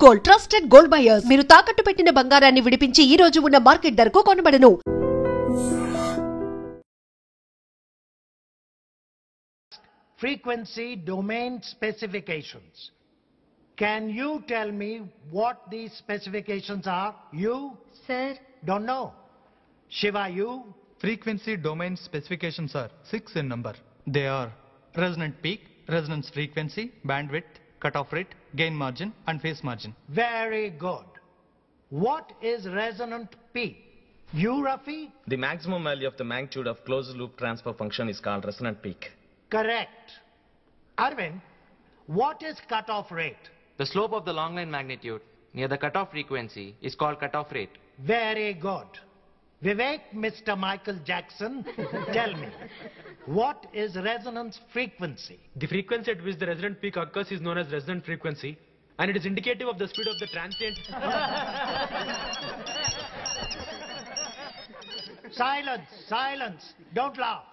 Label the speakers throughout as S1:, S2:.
S1: Gold, trusted gold buyers. మీరు తాకట్టు పెట్టిన బంగారాన్ని విడిపించి ఈ రోజు ఉన్న మార్కెట్ ధరకు కొనబడను.
S2: Frequency domain specifications. Can you tell me what these specifications are? You?
S3: Sir.
S2: Don't know. Shiva, you?
S4: Frequency domain specifications are 6 in number. They are resonant peak, resonance frequency, bandwidth, cutoff rate, gain margin and phase margin.
S2: Very good. What is resonant peak? You, Rafi?
S5: The maximum value of the magnitude of closed loop transfer function is called resonant peak.
S2: Correct. Arvind, what is cutoff rate?
S6: The slope of the long line magnitude near the cutoff frequency is called cutoff rate.
S2: Very good. Vivek, Mr. Michael Jackson, tell me, what is resonance frequency?
S7: The frequency at which the resonant peak occurs is known as resonant frequency, and it is indicative of the speed of the transient.
S2: Silence, silence. Don't laugh.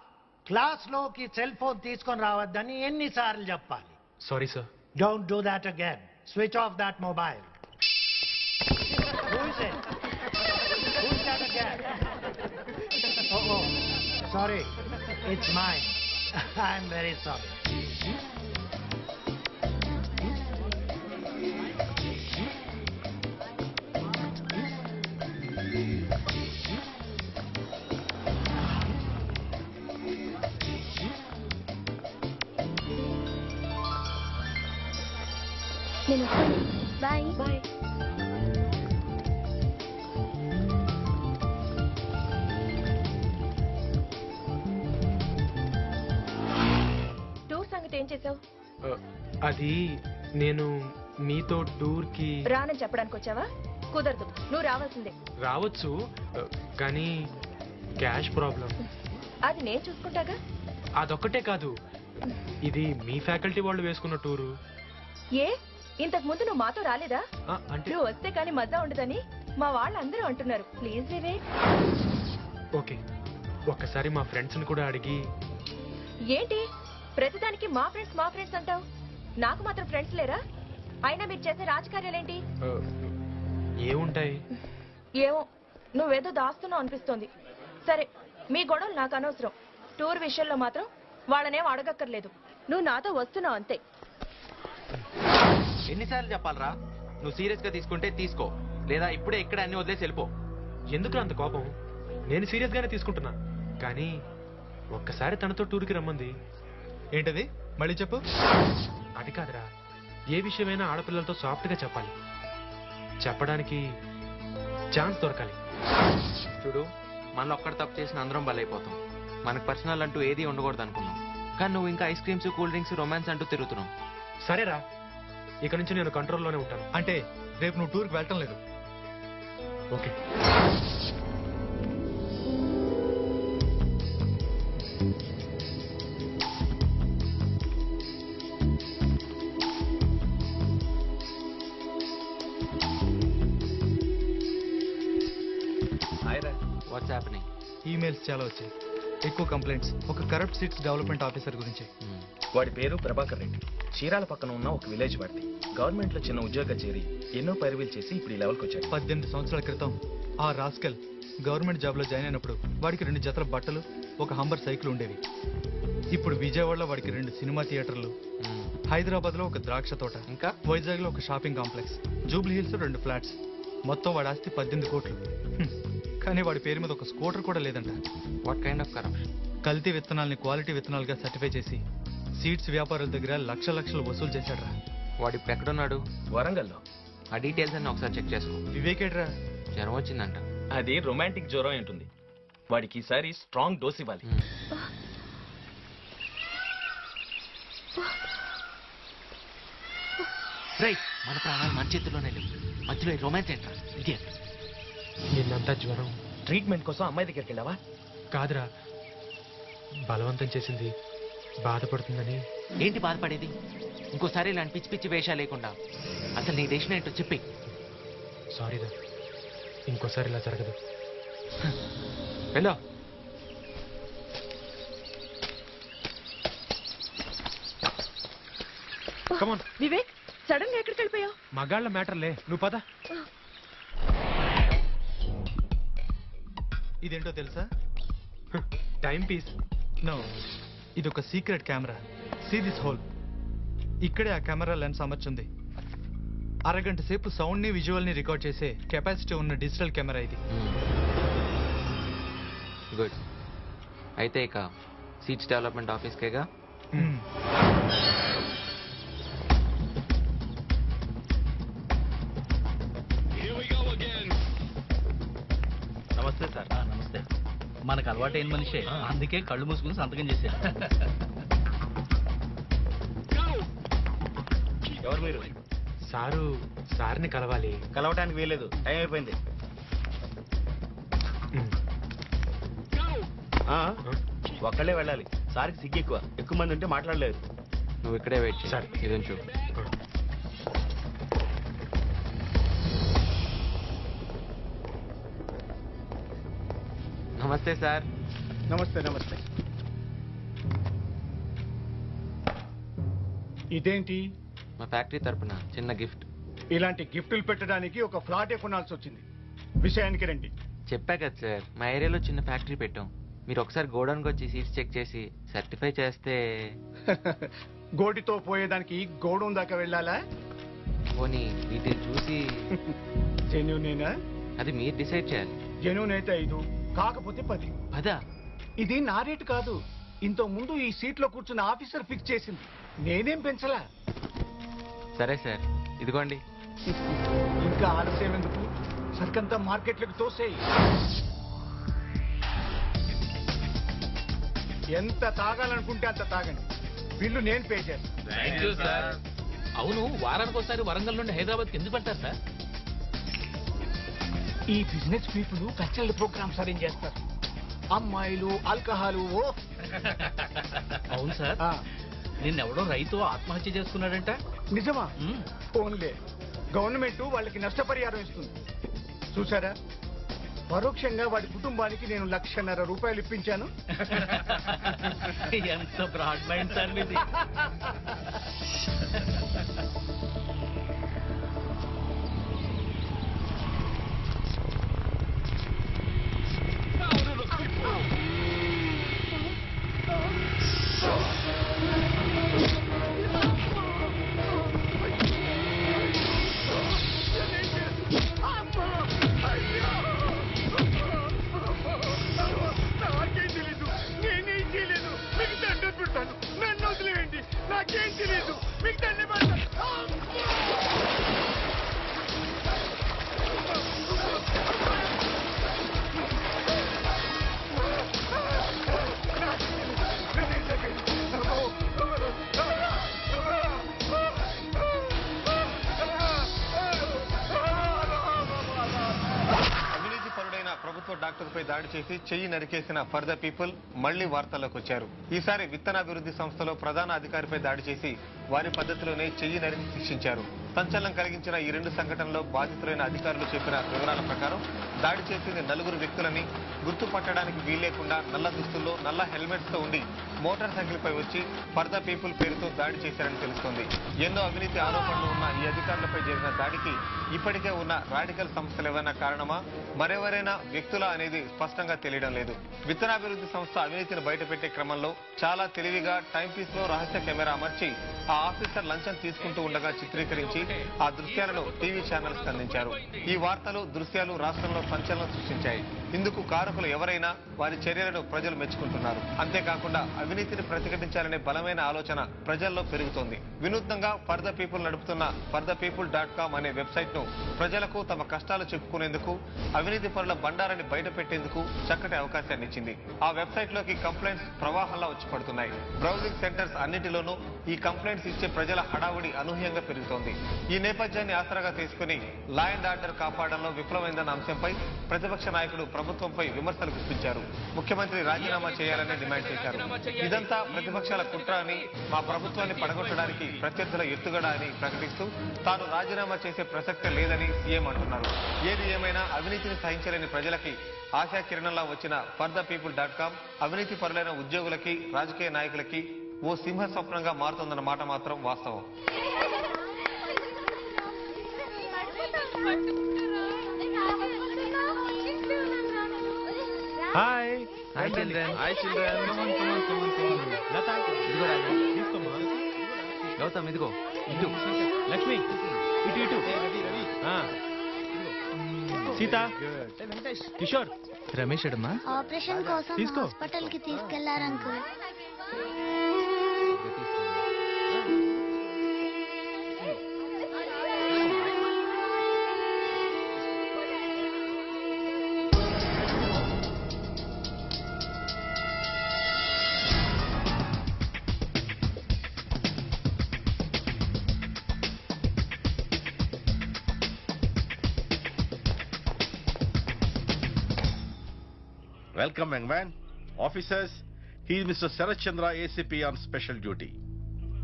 S2: Class లోకి cell phone తీసుకొని రావద్దని ఎన్నిసార్లు చెప్పాలి?
S7: Sorry, sir.
S2: Don't do that again. Switch off that mobile. Who is it? Who's that again? Oh, sorry. It's mine. I'm very sorry.
S3: నేను వస్తాను. Bye bye. Tour సంగతి ఏం చేసావు?
S7: అది నేను మీతో టూర్ కి
S3: రానని చెప్పడానికి వచ్చావా? కుదరదు, నువ్వు రావాల్సిందే.
S7: రావచ్చు, కానీ క్యాష్ ప్రాబ్లం.
S3: అది నేను చూసుకుంటాగా.
S7: అదొక్కటే కాదు, ఇది మీ ఫ్యాకల్టీ వాళ్ళు వేసుకున్న టూరు.
S3: ఏ ఇంతకు ముందు నువ్వు మాతో రాలేదా?
S7: అంటే
S3: నువ్వు వస్తే కానీ మజా ఉండదని మా వాళ్ళందరూ అంటున్నారు. ప్లీజ్ వివేక్.
S7: ఓకే, ఒక్కసారి మా ఫ్రెండ్స్ ని కూడా అడిగి.
S3: ఏంటి ప్రతిదానికి మా ఫ్రెండ్స్ అంటావు? నాకు మాత్రం ఫ్రెండ్స్ లేరా? అయినా మీరు చేసే రాజకార్యాలేంటి?
S7: ఏముంటాయి?
S3: ఏమో, నువ్వేదో దాస్తున్నావు అనిపిస్తోంది. సరే, మీ గొడవలు నాకు అనవసరం. టూర్ విషయంలో మాత్రం వాళ్ళనేం అడగక్కర్లేదు. నువ్వు నాతో వస్తున్నావు అంతే.
S6: ఎన్నిసార్లు చెప్పాలరా? నువ్వు సీరియస్ గా తీసుకుంటే తీసుకో, లేదా ఇప్పుడే ఇక్కడ అన్ని వదిలేసి వెళ్ళిపో.
S7: ఎందుకు అంత కోపం? నేను సీరియస్ గానే తీసుకుంటున్నా, కానీ ఒక్కసారి తనతో టూర్కి రమ్మంది.
S4: ఏంటది? మళ్ళీ చెప్పు.
S7: అది కాదురా, ఏ విషయమైనా ఆడపిల్లలతో సాఫ్ట్ గా చెప్పాలి. చెప్పడానికి ఛాన్స్ దొరకాలి.
S6: చూడు, మనలో ఒక్కడ తప్పు చేసిన అందరం బలైపోతాం. మనకు పర్సనల్ అంటూ ఏది ఉండకూడదు అనుకున్నాం, కానీ నువ్వు ఇంకా ice creams, cool drinks, romance అంటూ తిరుగుతున్నావు.
S7: సరేరా, ఇక నుంచి నేను కంట్రోల్లోనే ఉంటాను.
S4: అంటే రేపు నువ్వు టూర్కి వెళ్ళటం లేదు.
S7: ఓకే.
S6: What's happening?
S4: ఈమెయిల్స్ చాలా వచ్చాయి, ఎక్కువ కంప్లైంట్స్. ఒక కరప్ట్ సీట్స్ డెవలప్మెంట్ ఆఫీసర్ గురించి.
S5: వాడి పేరు ప్రభాకర్ రెడ్డి. చీరాల పక్కన ఉన్న ఒక విలేజ్ వాడిది. గవర్నమెంట్ లో చిన్న ఉద్యోగం చేరి ఎన్నో పైరువీలు చేసి ఇప్పుడు ఈ లెవెల్కి వచ్చాడు.
S4: 18 సంవత్సరాల క్రితం ఆ రాస్కెల్ గవర్నమెంట్ జాబ్ లో జాయిన్ అయినప్పుడు వాడికి 2 జతల బట్టలు, ఒక హంబర్ సైకిల్ ఉండేవి. ఇప్పుడు విజయవాడలో వాడికి 2 సినిమా థియేటర్లు, హైదరాబాద్ లో ఒక ద్రాక్ష తోట,
S6: ఇంకా
S4: వైజాగ్ లో ఒక shopping complex, Jubilee hills 2 flats. మొత్తం వాడి ఆస్తి 18 కోట్లు. కానీ వాడి పేరు మీద ఒక స్కూటర్ కూడా లేదంట.
S6: What kind of corruption?
S4: కల్తీ విత్తనాల్ని క్వాలిటీ విత్తనాలుగా సర్టిఫై చేసి సీడ్స్ వ్యాపారుల దగ్గర లక్షలు వసూలు చేశాడ్రా.
S6: వాడు ఇప్పుడు ఎక్కడున్నాడు?
S5: వరంగల్లో.
S6: ఆ డీటెయిల్స్ అన్ని ఒకసారి చెక్ చేసుకో.
S4: వివేకేడ్రా?
S6: జ్వరం వచ్చిందంట.
S5: అది రొమాంటిక్ జ్వరం ఉంటుంది. వాడికి ఈసారి స్ట్రాంగ్ డోస్ ఇవ్వాలి.
S6: మన ప్రాణాలు మన చేతుల్లోనే లేవు, మధ్యలో రొమాన్స్ ఏంట్రా? ఇది
S7: నిన్నంతా జ్వరం.
S5: ట్రీట్మెంట్ కోసం అమ్మాయి దగ్గరికి వెళ్ళావా?
S7: కాదురా, బలవంతం చేసింది, బాధపడుతుందని.
S6: ఏంటి బాధపడేది? ఇంకోసారి ఇలాంటి పిచ్చి పిచ్చి వేషాలు లేకుండా అసలు నీ డెసిషన్ ఏంటో చెప్పి.
S7: సారీరా, ఇంకోసారి ఇలా జరగదు. వెళ్ళు.
S3: వివేక్, సడన్ గా ఎక్కడికి వెళ్ళిపోయావు?
S7: మగాళ్ళ మ్యాటర్లే, నువ్వు పద.
S4: ఇదేంటో తెలుసా?
S7: Time piece.
S4: నో, ఇది ఒక secret camera. See this hole. ఇక్కడే ఆ కెమెరా లెన్స్ అమర్చుంది. అరగంట సేపు సౌండ్ ని విజువల్ ని రికార్డ్ చేసే కెపాసిటీ ఉన్న డిజిటల్ కెమెరా ఇది.
S6: గుడ్. అయితే ఇక సీట్స్ డెవలప్మెంట్ ఆఫీస్కేగా.
S8: నమస్తే సార్. నమస్తే. మనకు అలవాటైన మనిషే, అందుకే కళ్ళు మూసుకుని సంతకం చేశారు.
S5: ఎవరు మీరు?
S7: సార్ని కలవాలి.
S5: కలవటానికి వీలేదు, టైం అయిపోయింది. ఒక్కళ్ళే వెళ్ళాలి. సార్కి సిగ్గు ఎక్కువ, ఎక్కువ మంది ఉంటే మాట్లాడలేదు.
S6: నువ్వు ఇక్కడే వెయిట్ చేయి.
S7: సరే.
S6: ఇది ఉంచు. నమస్తే సార్.
S2: నమస్తే. నమస్తే. ఇదేంటి?
S6: మా ఫ్యాక్టరీ తరపున చిన్న గిఫ్ట్.
S2: ఇలాంటి గిఫ్టులు పెట్టడానికి ఒక ఫ్లాటే కొనాల్సి వచ్చింది. విషయానికి రండి.
S6: చెప్పా కదా సార్, మా ఏరియాలో చిన్న ఫ్యాక్టరీ పెట్టాం. మీరు ఒకసారి గోడౌన్కి వచ్చి సీట్స్ చెక్ చేసి సర్టిఫై చేస్తే.
S2: గోడితో పోయేదానికి గోడౌన్ దాకా వెళ్ళాలా?
S6: పోనీ వీటిని చూసి.
S2: జెన్యూనేనా?
S6: అది మీరు డిసైడ్ చేయాలి.
S2: జెన్యూన్ అయితే 5, కాకపోతే 10.
S6: పదా?
S2: ఇది నా రేటు కాదు. ఇంతకు ముందు ఈ సీట్ లో కూర్చున్న ఆఫీసర్ ఫిక్స్ చేసింది. నేనేం పెంచలా.
S6: సరే సార్, ఇదిగోండి.
S2: ఇంకా ఆలస్యం ఎందుకు? సరికంతా మార్కెట్లకు తోసేయి. ఎంత తాగాలనుకుంటే అంత తాగండి. బిల్లు నేను పే చేస్తాను.
S8: అవును, వారానికి ఒకసారి వరంగల్ నుండి హైదరాబాద్కి ఎందుకు వెళ్తారు సార్?
S2: ఈ business people cultural programmes arrange చేస్తారు. అమ్మాయిలు, ఆల్కహాలు. ఓ
S8: అవును సార్, నిన్నెవడో రైతు ఆత్మహత్య చేసుకున్నాడంట.
S2: నిజమా? ఓన్లే గవర్నమెంట్ వాళ్ళకి నష్టపరిహారం ఇస్తుంది. చూసారా, పరోక్షంగా వాడి కుటుంబానికి నేను 1,50,000 రూపాయలు ఇప్పించాను.
S8: ఎంత బ్రాడ్ మైండ్ సార్ మీది.
S2: నన్ను వదిలేయండి, నాకేం తెలియదు. మీకు దండం పెడతాను.
S9: ప్రభుత్వ డాక్టర్పై దాడి చేసి చెయ్యి నరికేసిన ఫర్ ద పీపుల్ మళ్లీ వార్తల్లోకి వచ్చారు. ఈసారి విత్తనాభివృద్ధి సంస్థలో ప్రధాన అధికారిపై దాడి చేసి వారి పద్ధతిలోనే చెయ్యి నరికి శిక్షించారు. సంచలనం కలిగించిన ఈ 2 సంఘటనలో బాధితులైన అధికారులు చెప్పిన వివరాల ప్రకారం దాడి చేసింది 4 వ్యక్తులని, గుర్తుపట్టడానికి వీల్లేకుండా నల్ల దుస్తుల్లో, నల్ల హెల్మెట్స్ తో ఉండి మోటార్ సైకిల్ పై వచ్చి ఫర్ ద పీపుల్ పేరుతో దాడి చేశారని తెలుస్తోంది. ఎన్నో అవినీతి ఆరోపణలు ఉన్న ఈ అధికారులపై జరిగిన దాడికి ఇప్పటికే ఉన్న రాడికల్ సంస్థలు ఏమైనా కారణమా, మరెవరైనా వ్యక్తుల అనేది స్పష్టంగా తెలియడం లేదు. విత్తనాభివృద్ధి సంస్థ అవినీతిని బయటపెట్టే క్రమంలో చాలా తెలివిగా టైం పీస్ లో రహస్య కెమెరా అమర్చి ఆ ఆఫీసర్ లంచం తీసుకుంటూ ఉండగా చిత్రీకరించి ఆ దృశ్యాలను టీవీ ఛానల్స్ అందించారు. ఈ వార్తలు, దృశ్యాలు రాష్ట్రంలో సంచలనం సృష్టించాయి. ఇందుకు కారకులు ఎవరైనా వారి చర్యలను ప్రజలు మెచ్చుకుంటున్నారు. అంతేకాకుండా అవినీతిని ప్రతిఘటించాలనే బలమైన ఆలోచన ప్రజల్లో పెరుగుతోంది. వినూత్నంగా ఫర్ ద పీపుల్ నడుపుతున్న furthepeople.com అనే వెబ్సైట్ ను ప్రజలకు తమ కష్టాలు చెప్పుకునేందుకు, అవినీతి పరుల బండారాన్ని బయట పెట్టేందుకు చక్కటి అవకాశాన్ని ఇచ్చింది. ఆ వెబ్సైట్ లోకి కంప్లైంట్స్ ప్రవాహంలా వచ్చి పడుతున్నాయి. బ్రౌజింగ్ సెంటర్స్ అన్నిటిలోనూ ఈ కంప్లైంట్స్ ఇచ్చే ప్రజల హడావుడి అనూహ్యంగా పెరుగుతోంది. ఈ నేపథ్యాన్ని ఆసరాగా తీసుకుని లా అండ్ ఆర్డర్ కాపాడంలో విఫలమైందన్న అంశంపై ప్రతిపక్ష నాయకుడు ప్రభుత్వంపై విమర్శలు గుప్పించారు. ముఖ్యమంత్రి రాజీనామా చేయాలని డిమాండ్ చేశారు. ఇదంతా ప్రతిపక్షాల కుట్ర అని, మా ప్రభుత్వాన్ని పడగొట్టడానికి ప్రత్యర్థుల ఎత్తుగడ అని ప్రకటిస్తూ తాను రాజీనామా చేసే ప్రసక్తే లేదని సీఎం అంటున్నారు. ఏది ఏమైనా అవినీతిని సహించలేని ప్రజలకి ఆశా కిరణంలా వచ్చిన furthepeople.com అవినీతి పరులైన ఉద్యోగులకి, రాజకీయ నాయకులకి ఓ సింహ స్వప్నంగా మారుతుందన్న మాట మాత్రం వాస్తవం.
S7: Hi
S6: hi children.
S5: Hi children.
S7: Latha
S6: ఇదిగో రాజు.
S7: తీసుకోమ్మా.
S6: గౌతమ్ ఇదిగో ఇటు.
S7: లక్ష్మి ఇటు ఇటు. ఆ. సీత కిషోర్
S4: రమేష్ అడమ్మా
S10: ఆపరేషన్ కోసం
S7: తీసుకో.
S10: హాస్పిటల్ కి తీసుకెళ్లారు uncle.
S11: Welcome, young man. Officers, he is Mr. Sarath Chandra, ACP on special duty.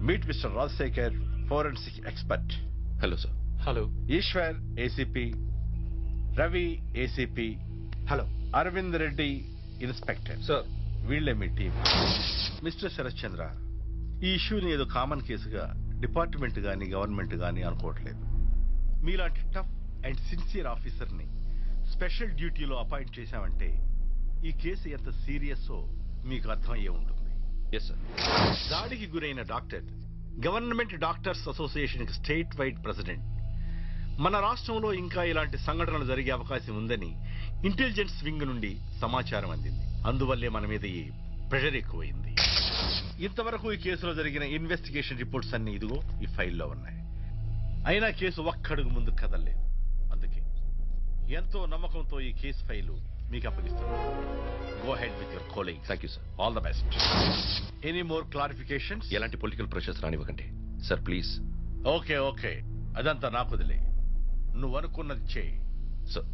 S11: Meet Mr. Rajsekhar, forensic expert.
S5: Hello sir.
S7: Hello.
S11: Ishwar, ACP. Ravi, ACP.
S7: Hello.
S11: Arvind Reddy, Inspector.
S5: Sir.
S11: వీళ్ళే మీ team. Mister Sharath Chandra, ఈ ఇష్యూని ఏదో common కేసుగా department గానీ government గానీ అనుకోవట్లేదు. మీలాంటి టఫ్ అండ్ సిన్సియర్ ఆఫీసర్ని స్పెషల్ డ్యూటీలో అపాయింట్ చేశామంటే ఈ కేసు ఎంత సీరియస్సో మీకు అర్థమయ్యే ఉంటుంది.
S5: Yes sir.
S11: దాడికి గురైన doctor government doctors association statewide president. మన రాష్ట్రంలో ఇంకా ఇలాంటి సంఘటనలు జరిగే అవకాశం ఉందని ఇంటెలిజెన్స్ వింగ్ నుండి సమాచారం అందింది. అందువల్లే మన మీద ఈ ప్రెషర్ ఎక్కువైంది. ఇంతవరకు ఈ కేసులో జరిగిన ఇన్వెస్టిగేషన్ రిపోర్ట్స్ అన్ని ఇదిగో ఈ ఫైల్లో ఉన్నాయి. అయినా కేసు ఒక్కడుగు ముందు కదలలేదు. అందుకే ఎంతో నమ్మకంతో ఈ కేసు ఫైలు మీకు అప్పగిస్తున్నాను. Go ahead with your calling.
S5: Thank you sir.
S11: All the best. Any more clarifications?
S5: ఎలాంటి పొలిటికల్ ప్రెషర్స్ రానివ్వకండి సార్ ప్లీజ్.
S11: ఓకే ఓకే, అదంతా నాకు వదిలే. నువ్వు అనుకున్నది చేయి.
S5: Sir.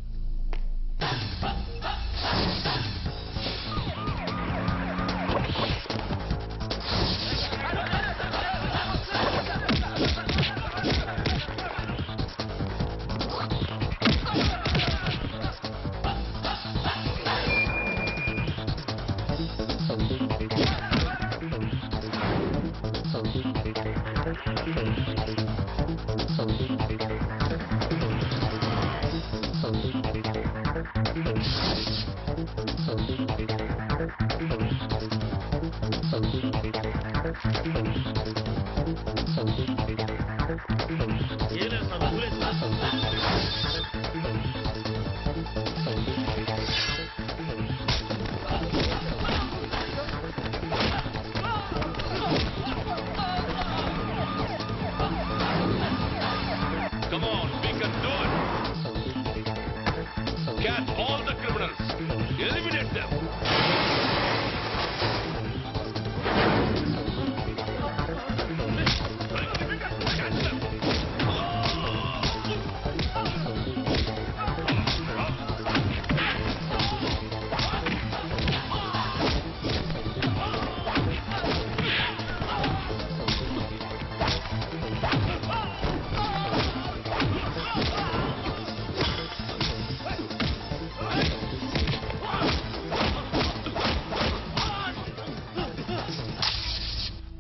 S11: Come on, we can do it. Catch all the criminals. Eliminate them. Catch them.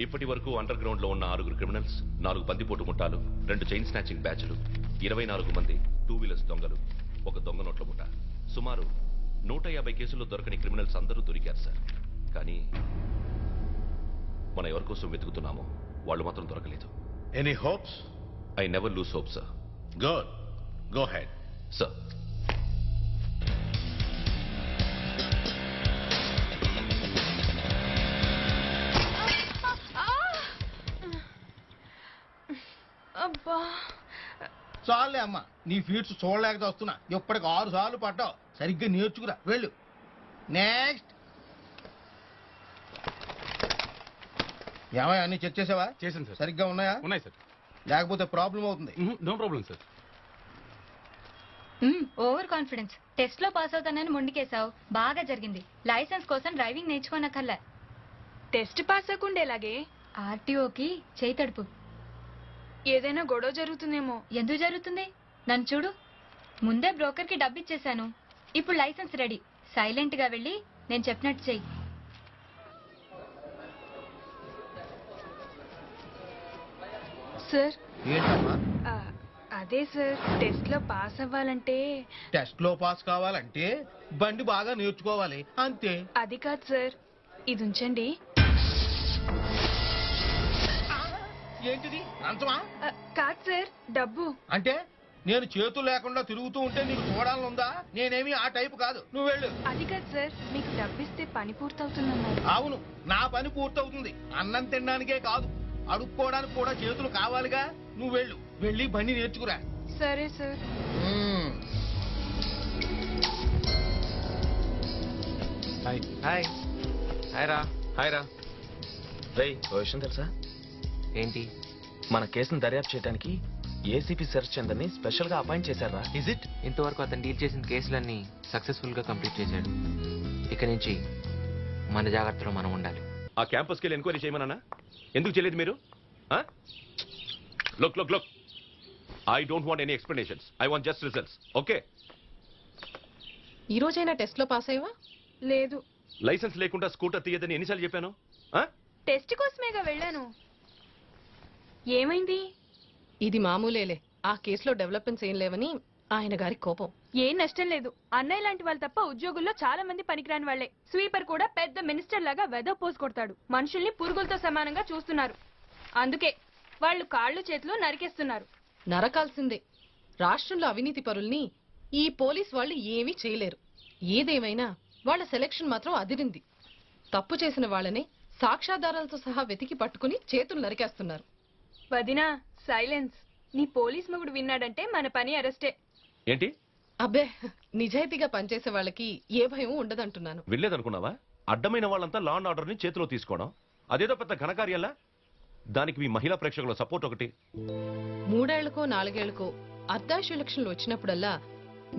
S5: ఇప్పటి వరకు అండర్ గ్రౌండ్ లో ఉన్న 6 క్రిమినల్స్, 4 బందిపోటు ముఠాలు, 2 చైన్ స్నాచింగ్ బ్యాచ్లు, 24 మంది 2 వీలర్స్ దొంగలు, 1 దొంగ నోట్ల ముఠ, సుమారు 150 కేసుల్లో దొరకని క్రిమినల్స్ అందరూ దొరికారు సార్. కానీ మనం ఎవరి కోసం వెతుకుతున్నామో వాళ్ళు మాత్రం దొరకలేదు.
S11: Any hopes?
S5: I never lose hope sir.
S11: Good. Go ahead.
S5: Sir.
S3: అబ్బా.
S12: చాలే అమ్మా, నీ ఫీట్స్ చూడలేక వస్తున్నా. ఇప్పటికి 6 సార్లు పడ్డావు. సరిగ్గా నేర్చుకురా, వెళ్ళు. నెక్స్ట్. ఏమయ్యా, అన్ని చెక్ చేసావా?
S7: చేశాను సార్.
S12: సరిగ్గా ఉన్నాయా?
S7: ఉన్నాయి సార్.
S12: లేకపోతే ప్రాబ్లం అవుతుంది.
S7: No problem sir.
S13: Overconfidence. Test లో పాస్ అవుతానని మొండికేశావు. బాగా జరిగింది. లైసెన్స్ కోసం డ్రైవింగ్ నేర్చుకోనక్కర్లే.
S3: టెస్ట్ పాస్ అవ్వకుండా ఎలాగే?
S13: ఆర్టీఓకి చేయి తడుపు.
S3: ఏదైనా గొడవ జరుగుతుందేమో.
S13: ఎందుకు జరుగుతుంది? నన్ను చూడు. ముందే బ్రోకర్ కి డబ్బు ఇచ్చేశాను. ఇప్పుడు లైసెన్స్ రెడీ. సైలెంట్ గా వెళ్ళి నేను చెప్పినట్టు చెయ్యి.
S3: సార్,
S12: ఏంటమ్మా?
S3: అదే సార్ టెస్ట్ లో పాస్ అవ్వాలంటే
S12: టెస్ట్ లో పాస్ కావాలంటే బండి బాగా నేర్చుకోవాలి అంతే.
S3: అది కాదు సార్, ఇది ఉంచండి.
S12: ఏంటిది అంతమా?
S3: కాదు సార్, డబ్బు.
S12: అంటే నేను చేతులు లేకుండా తిరుగుతూ ఉంటే నీకు చూడాలనుందా? నేనేమి ఆ టైపు కాదు, నువ్వు వెళ్ళు.
S3: అది కాదు సార్, మీకు డబ్బు ఇస్తే పని పూర్తవుతుందన్నారు.
S12: అవును, నా పని పూర్తవుతుంది. అన్నం తినడానికే కాదు, అడుక్కోవడానికి కూడా చేతులు కావాలిగా. నువ్వు వెళ్ళు, వెళ్ళి బండి నేర్చుకురా.
S3: సరే సార్.
S6: హాయ్ హాయ్ హాయ్ రా హాయ్ రా. రేయ్, ఓ విషయం తెలుసా? ఏంటి? మన కేసును దర్యాప్తు చేయడానికి ఏసీపీ శరత్ చంద్రని స్పెషల్ గా అపాయింట్ చేశారా? Is it? ఇంతవరకు అతను డీల్ చేసిన కేసులన్నీ సక్సెస్ఫుల్ గా కంప్లీట్ చేశాడు. ఇక నుంచి మన జాగ్రత్తలో మనం ఉండాలి.
S5: ఆ క్యాంపస్కి వెళ్ళి ఎంక్వైరీ చేయమన్నా ఎందుకు చేయలేదు మీరు? Look look look, I don't want any explanations, I want just results. Okay?
S14: ఈ రోజైనా టెస్ట్ లో పాస్ అయ్యవా?
S3: లేదు.
S5: లైసెన్స్ లేకుండా స్కూటర్ తీయదని ఎన్నిసార్లు చెప్పాను?
S3: టెస్ట్ కోసమేగా వెళ్ళాను. ఏమైంది?
S14: ఇది మామూలేలే. ఆ కేసులో డెవలప్మెంట్స్ ఏం లేవని ఆయన గారి కోపం.
S3: ఏం నష్టం లేదు. అన్నయ్య లాంటి వాళ్ళు తప్ప ఉద్యోగుల్లో చాలా మంది పనికిరాని వాళ్లే. స్వీపర్ కూడా పెద్ద మినిస్టర్ లాగా వెదో పోసు కొడతాడు. మనుషుల్ని పురుగులతో సమానంగా చూస్తున్నారు. అందుకే వాళ్ళు కాళ్ళు చేతులు నరికేస్తున్నారు.
S14: నరకాల్సిందే. రాష్ట్రంలో అవినీతి పరుల్ని ఈ పోలీస్ వాళ్ళు ఏమీ చేయలేరు. ఏదేమైనా వాళ్ళ సెలక్షన్ మాత్రం అదిరింది. తప్పు చేసిన వాళ్ళని సాక్ష్యాధారాలతో సహా వెతికి పట్టుకుని చేతులు నరికేస్తున్నారు.
S3: వదినా, సైలెన్స్. నీ పోలీస్ మొగుడు విన్నాడంటే మన పని అరెస్టే.
S5: ఏంటి?
S14: అబ్బే, నిజాయితీగా పనిచేసే వాళ్ళకి ఏ భయం ఉండదంటున్నాను.
S5: వినలేదనుకున్నావా? అడ్డమైన వాళ్ళంతా లా అండ్ ఆర్డర్ ని చేతిలో తీసుకోవడం అదేదో పెద్ద ఘనకార్యాలా? దానికి మీ మహిళా ప్రేక్షకుల సపోర్ట్ ఒకటి.
S14: 3 ఏళ్లకో 4 ఏళ్లకో అర్ధాశ ఎలక్షన్లు వచ్చినప్పుడల్లా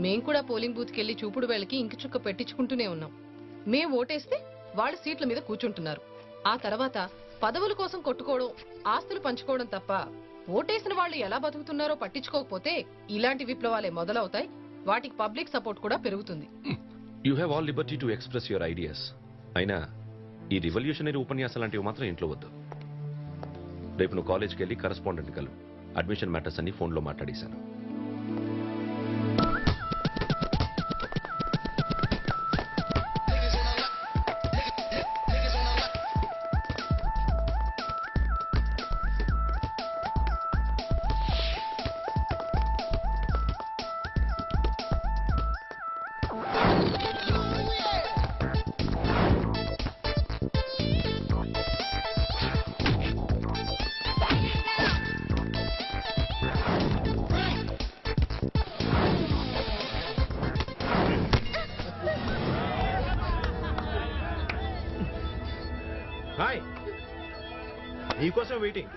S14: మేం కూడా పోలింగ్ బూత్ కెళ్లి చూపుడు వేళకి ఇంకి చుక్క పెట్టించుకుంటూనే ఉన్నాం. మేం ఓటేస్తే వాళ్ళ సీట్ల మీద కూర్చుంటున్నారు. ఆ తర్వాత పదవుల కోసం కొట్టుకోవడం, ఆస్తులు పంచుకోవడం తప్ప ఓటేసిన వాళ్ళు ఎలా బతుకుతున్నారో పట్టించుకోకపోతే ఇలాంటి విప్లవాలే మొదలవుతాయి. వాటికి పబ్లిక్ సపోర్ట్ కూడా పెరుగుతుంది.
S5: You have all Liberty to express your ideas. అయినా ఈ రివల్యూషనరీ ఉపన్యాసాలు లాంటివి మాత్రం ఇంట్లో వద్దు. రేపు నువ్వు కాలేజ్కి వెళ్ళి కరెస్పాండెంట్ కలు. అడ్మిషన్ మ్యాటర్స్ అన్ని ఫోన్లో మాట్లాడేశాను.
S7: హాయ్, నీకోసం వెయిటింగ్.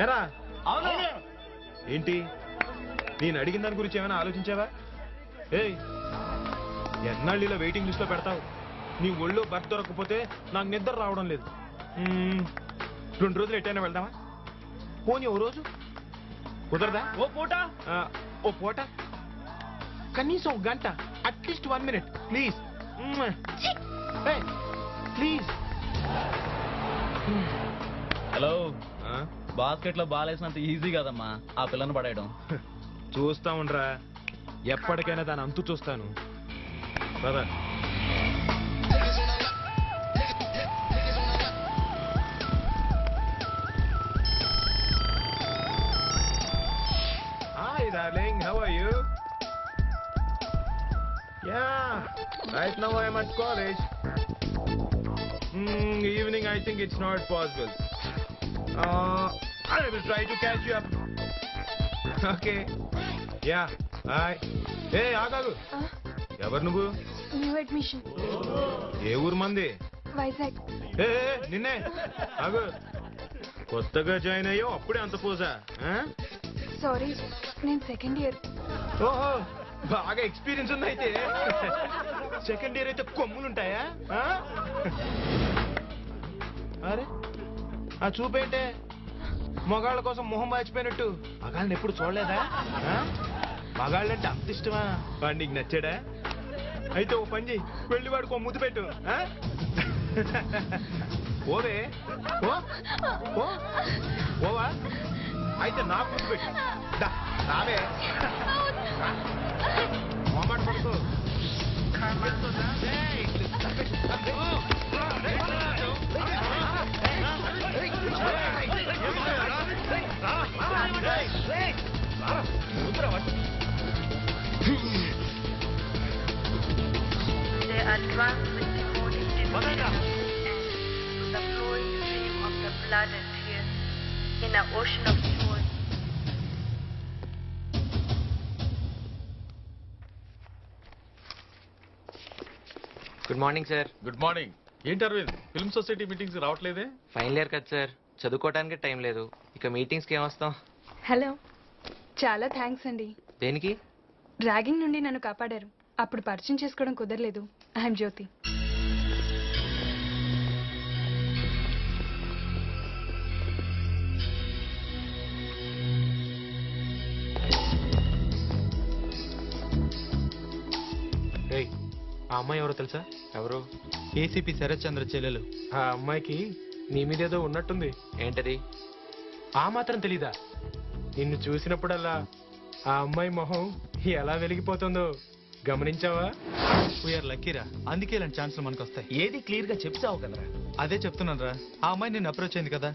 S7: ఏరా? ఏంటి, నేను అడిగిన దాని గురించి ఏమైనా ఆలోచించావా? ఏయ్, ఎన్నాళ్ళు ఇలా వెయిటింగ్ లిస్ట్ లో పెడతావు? నీ ఒళ్ళో బర్త్ దొరకకపోతే నాకు నిద్ర రావడం లేదు. 2 రోజులు ఎట్టైనా వెళ్దామా? పోనీ ఓ రోజు కుదరదా? ఓ పూట కనీసం 1 గంట, at least 1 minute please. Please.
S8: Hello, basket లో బాలేసినంత ఈజీ కదమ్మా ఆ పిల్లను పడేయడం.
S7: చూస్తా ఉండరా, ఎప్పటికైనా దాని అంతు చూస్తాను. పద. Hi darling, how are you? Yeah, right now I am at college. Evening I think it's not possible. I will try to catch you up. Okay. Yeah, bye. Hey, ఆగాగు. ఎవరు నువ్వు?
S3: New admission.
S7: ఏ ఊరు మంది?
S3: వైజాగ్.
S7: ఏ నిన్నే. ఆగు. కొత్తగా join అయ్యో అప్పుడే అంత పోజా?
S3: సారీ, నేను సెకండ్ ఇయర్.
S7: ఓహో, బాగా ఎక్స్పీరియన్స్ ఉంది అయితే. సెకండ్ ఇయర్ అయితే కొమ్ములుంటాయా? అరే, ఆ చూపేంటే మగాళ్ళ కోసం మొహం వాచిపోయినట్టు. మగాళ్ళని ఎప్పుడు చూడలేదా? మగాళ్ళంటే అంత ఇష్టమా? వాడు నీకు నచ్చాడా? అయితే ఓ పని చెయ్యి, వెళ్ళి వాడికి ఓ ముద్దు పెట్టు. ఓవే, ఓవా. అయితే నాకు గుర్తు పెట్టు రావే మొహమాట పడుకో
S15: They advance with demonic division and the flowing stream of the blood and tears in an ocean of joy.
S16: Good morning sir.
S7: Good morning. ఏంటి అరవింద్ ఫిల్మ్ సొసైటీ మీటింగ్స్ రావట్లేదే?
S16: ఫైనల్ ఇయర్ కదా సార్, చదువుకోవడానికి టైం లేదు. ఇక మీటింగ్స్కి ఏమొస్తాం?
S3: Hello, చాలా thanks అండి.
S16: దేనికి?
S3: Ragging నుండి నన్ను కాపాడారు. అప్పుడు పరిచయం చేసుకోవడం కుదరలేదు. ఐఎమ్ జ్యోతి.
S17: ఆ అమ్మాయి ఎవరో తెలుసా?
S16: ఎవరు?
S4: ఏసీపీ శరత్ చంద్ర చెల్లెలు.
S17: ఆ అమ్మాయికి నీ మీదేదో ఉన్నట్టుంది.
S16: ఏంటది?
S17: ఆ మాత్రం తెలీదా? నిన్ను చూసినప్పుడల్లా ఆ అమ్మాయి మొహం ఎలా వెలిగిపోతుందో గమనించావా?
S4: వీఆర్ లక్కీరా, అందుకే ఇలాంటి ఛాన్సులు మనకు వస్తాయి.
S6: ఏది క్లియర్ గా చెప్తావు కదరా?
S4: అదే చెప్తున్నాను రా. ఆ అమ్మాయి నిన్ను అప్రోచ్ అయింది కదా,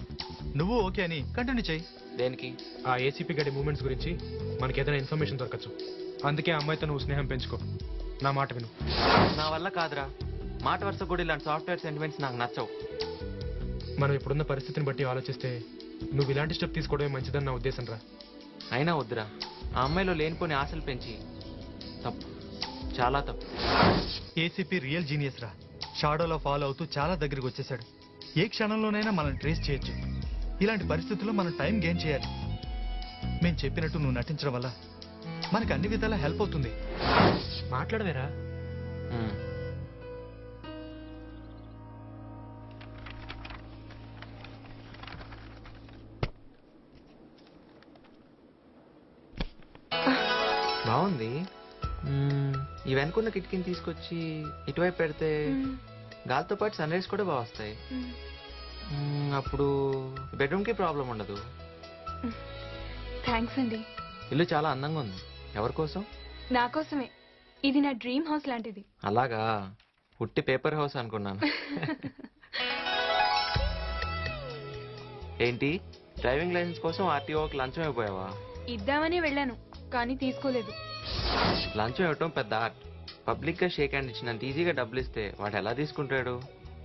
S4: నువ్వు ఓకే అని కంటిన్యూ చేయి.
S16: దేనికి?
S17: ఆ ఏసీపీ గడి మూమెంట్స్ గురించి మనకి ఏదైనా ఇన్ఫర్మేషన్ దొరకచ్చు. అందుకే ఆ అమ్మాయితో నువ్వు స్నేహం పెంచుకో. నా మాట విను.
S16: నా వల్ల కాదురా. మాట వరుస కూడా ఇలాంటి సాఫ్ట్వేర్ సెంటిమెంట్స్ నాకు నచ్చవు.
S17: మనం ఇప్పుడున్న పరిస్థితిని బట్టి ఆలోచిస్తే నువ్వు ఇలాంటి స్టెప్ తీసుకోవడమే మంచిదని నా ఉద్దేశం రా.
S16: అయినా వద్దురా, ఆ అమ్మాయిలో లేనిపోని ఆశలు పెంచి తప్పు, చాలా తప్పు.
S4: ఏసీపీ రియల్ జీనియస్ రా. షాడోలో ఫాలో అవుతూ చాలా దగ్గరికి వచ్చేసాడు. ఏ క్షణంలోనైనా మనం ట్రేస్ చేయొచ్చు. ఇలాంటి పరిస్థితుల్లో మనం టైం గెయిన్ చేయాలి. మేము చెప్పినట్టు నువ్వు నటించడం వల్ల మనకు అన్ని విధాలా హెల్ప్ అవుతుంది.
S17: మాట్లాడవేరా?
S16: బాగుంది. ఈ వెనుకున్న కిటికీని తీసుకొచ్చి ఇటువైపు పెడితే గాలితో పాటు సన్ రైజ్ కూడా బాగా వస్తాయి. అప్పుడు బెడ్రూమ్ కి ప్రాబ్లం ఉండదు.
S3: థ్యాంక్స్ అండి.
S16: ఇల్లు చాలా అందంగా ఉంది. ఎవరి కోసం?
S3: నా కోసమే. ఇది నా డ్రీమ్ హౌస్ లాంటిది.
S16: అలాగా? ఉట్టి పేపర్ హౌస్ అనుకున్నాను. ఏంటి, డ్రైవింగ్ లైసెన్స్ కోసం ఆర్టీఓకి లంచం అయిపోయావా?
S3: ఇద్దామని వెళ్ళాను, కానీ తీసుకోలేదు.
S16: లంచం ఇవ్వటం పెద్ద ఆర్ట్. పబ్లిక్ గా షేక్ హ్యాండ్ ఇచ్చినంత ఈజీగా డబ్బులు ఇస్తే వాడు ఎలా తీసుకుంటాడు?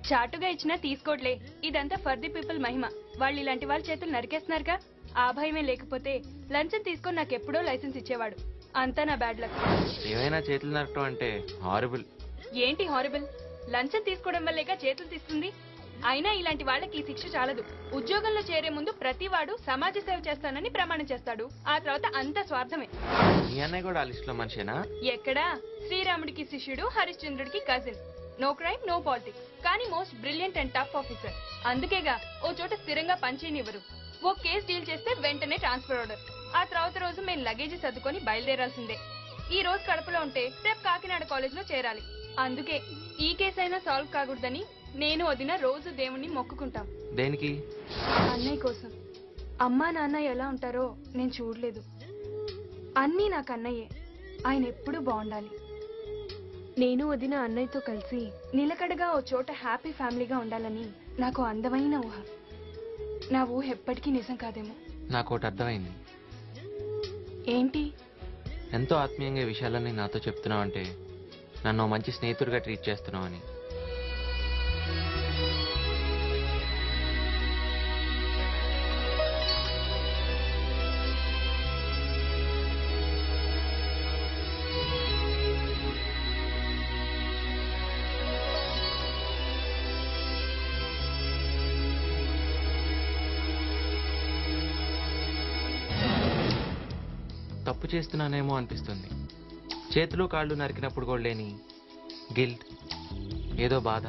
S3: చాటుగా ఇచ్చినా తీసుకోవట్లే. ఇదంతా ఫర్ ది పీపుల్ మహిమ. వాళ్ళు ఇలాంటి వాళ్ళ చేతులు నరికేస్తున్నారుగా. ఆ భయమే లేకపోతే లంచం తీసుకొని నాకు ఎప్పుడో లైసెన్స్ ఇచ్చేవాడు. అంతా నా బ్యాడ్ లక్.
S16: ఏమైనా చేతులు నరకటం అంటే హారబుల్.
S3: ఏంటి హారబుల్? లంచం తీసుకోవడం వల్లేగా చేతులు తీస్తుంది. అయినా ఇలాంటి వాళ్ళకి ఈ శిక్ష చాలదు. ఉద్యోగంలో చేరే ముందు ప్రతివాడు సమాజ సేవ చేస్తానని ప్రమాణం చేస్తాడు. ఆ తర్వాత అంత స్వార్థమే.
S16: మీ అన్నయ్య కూడా ఆ లిస్ట్ లో మనిషేనా?
S3: ఎక్కడా? శ్రీరాముడికి శిష్యుడు, హరిశ్చంద్రుడికి cousin. No crime, no politics, కానీ most brilliant and tough officer. అందుకేగా ఓ చోట స్థిరంగా పనిచేయనివ్వరు. ఓ కేసు డీల్ చేస్తే వెంటనే ట్రాన్స్ఫర్ ఆర్డర్. ఆ తర్వాత రోజు మేము లగేజీ సర్దుకొని బయలుదేరాల్సిందే. ఈ రోజు కడపలో ఉంటే రేపు కాకినాడ కాలేజ్ లో చేరాలి. అందుకే ఈ కేసు అయినా సాల్వ్ కాకూడదని నేను వదిన రోజు దేవుణ్ణి మొక్కుకుంటాం.
S16: దేనికి?
S3: అన్నయ్య కోసం. అమ్మా నాన్న ఎలా ఉంటారో నేను చూడలేదు. అన్నీ నాకు అన్నయ్యే. ఆయన ఎప్పుడూ బాగుండాలి. నేను వదిన అన్నయ్యతో కలిసి నిలకడగా ఓ చోట హ్యాపీ ఫ్యామిలీగా ఉండాలని నాకు అందమైన ఊహ. నా ఊహ ఎప్పటికీ నిజం కాదేమో.
S16: నాకు ఒకటి అర్థమైంది.
S3: ఏంటి?
S16: ఎంతో ఆత్మీయంగా ఈ విషయాలన్నీ నాతో చెప్తున్నావు అంటే నన్ను మంచి స్నేహితుడిగా ట్రీట్ చేస్తున్నావు అని. తప్పు చేస్తున్నానేమో అనిపిస్తుంది. చేతులు కాళ్ళు నరికినప్పుడు కూడా లేని గిల్ట్, ఏదో బాధ.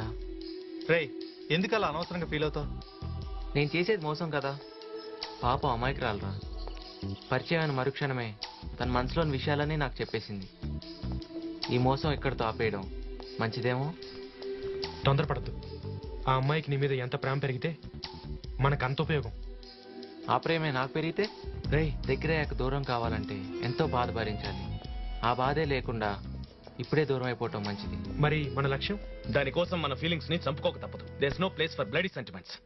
S4: రేయ్, ఎందుకు అలా అనవసరంగా ఫీల్ అవుతావు?
S16: నేను చేసేది మోసం కదా. పాపం అమాయకురాలరా. పరిచయమైన మరుక్షణమే తన మనసులోని విషయాలన్నీ నాకు చెప్పేసింది. ఈ మోసం ఇక్కడితో ఆపేయడం మంచిదేమో.
S17: తొందరపడద్దు. ఆ అమ్మాయికి నీ మీద ఎంత ప్రేమ పెరిగితే మనకు అంత ఉపయోగం.
S16: ఆ ప్రేమే నాకు పెరిగితే? దగ్గరయ్యాక దూరం కావాలంటే ఎంతో బాధ భరించాలి. ఆ బాధే లేకుండా ఇప్పుడే దూరం అయిపోవటం మంచిది.
S17: మరి మన లక్ష్యం?
S6: దానికోసం మన ఫీలింగ్స్ ని చంపుకోక తప్పదు. There is no place for bloody sentiments.